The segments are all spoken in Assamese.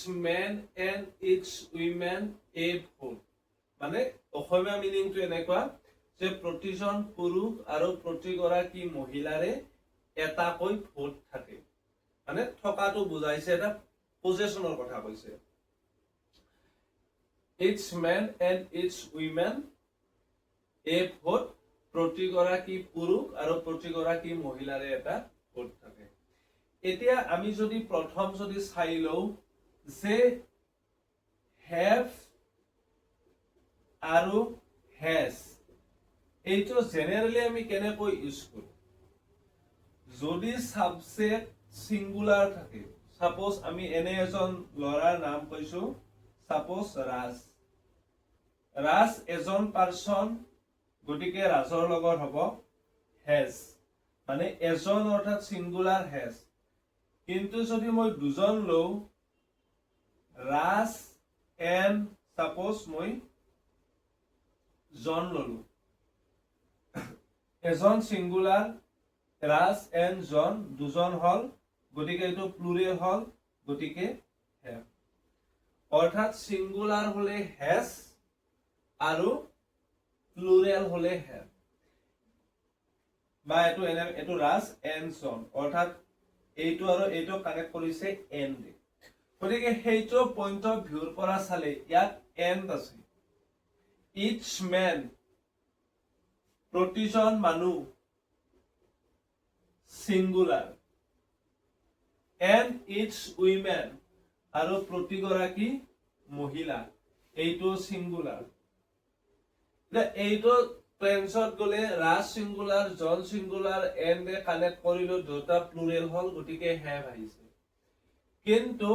men and each women a vote মানে অসমীয়া মিনিংটো এনেকুৱা যে প্ৰতিজন পুৰুষ আৰু প্ৰতিগৰাকী মহিলাৰে এটাকৈ ভোট থাকে মানে থকাটো বুজাইছে এটা পজেশনৰ কথা কৈছে each man and each women a vote প্ৰতিগৰাকী পুৰুষ আৰু প্ৰতিগৰাকী মহিলাৰে এটা ভোট থাকে এতিয়া আমি যদি প্ৰথম যদি চাই লও যে have আৰু has এইটো জেনাৰেলি আমি কেনেকৈ ইউজ কৰো যদি সাবজেক্ট সিঙ্গুলাৰ থাকে সাপোজ আমি এনে এজন লৰাৰ নাম কৈছো সাপোজ ৰাজ এজন পাৰসন গটিকে ৰাজৰ লগত হ'ব has মানে এজন অৰ্থাৎ সিঙ্গুলাৰ has কিন্তু যদি মই দুজন লও ৰাজ এন্ড সাপোজ মই জন ললো এজন সিঙ্গুলার রাজ এন্ড জন দুজন হল গটিকে এটো প্লুরাল হল গটিকে have অর্থাৎ সিঙ্গুলার হলে has আৰু প্লুৰাল হলে have বা এটো ৰাজ এন্ড জন অৰ্থাৎ এইটো আৰু এইটো কানেক্ট কৰিছে এন্ড গটিকে হেইটো পইন্ট অফ ভিউৰ পৰা চালে ইয়াত এন্ড আছে each man প্ৰতিজন মানুহ singular and each women আৰু প্ৰতিগৰাকী মহিলা এইটো singular এইটো টেন্সত গলে ৰাজ singular জন singular and এ কানেক্ট কৰিলো দুটা প্লুৰাল হল গটিকে have আহিছে কিন্তু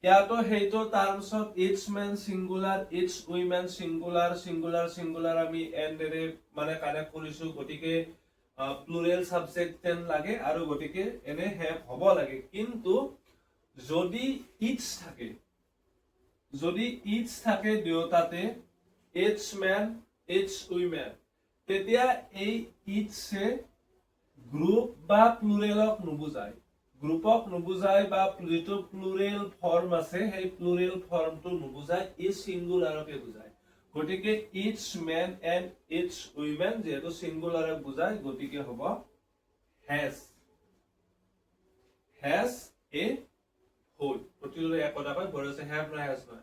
ইয়াতো হেইটো টার্মছত each man singular each women singular singular singular আমি and এৰে মানে কানেক্ট কৰিছো গটিকে প্লুৰাল সাবজেক্ট টেন লাগে আৰু গটিকে এনে have হ'ব লাগে কিন্তু যদি each থাকে দুটাতে each man each women তেতিয়া এই each সে গ্ৰুপ বা প্লুৰালক নুবুজায় গ্ৰুপক নুবুজায় বা যেটো প্লুৰাল ফৰ্ম আছে সেই প্লুৰাল ফৰ্মটো নুবুজায় এই সিঙ্গুলাৰকে বুজায় গটিকে each man and each women যেটো সিঙ্গুলাৰক বুজায় গটিকে হ'ব has a vote প্ৰতিটোৰে একটা পায় বৰছে have না has না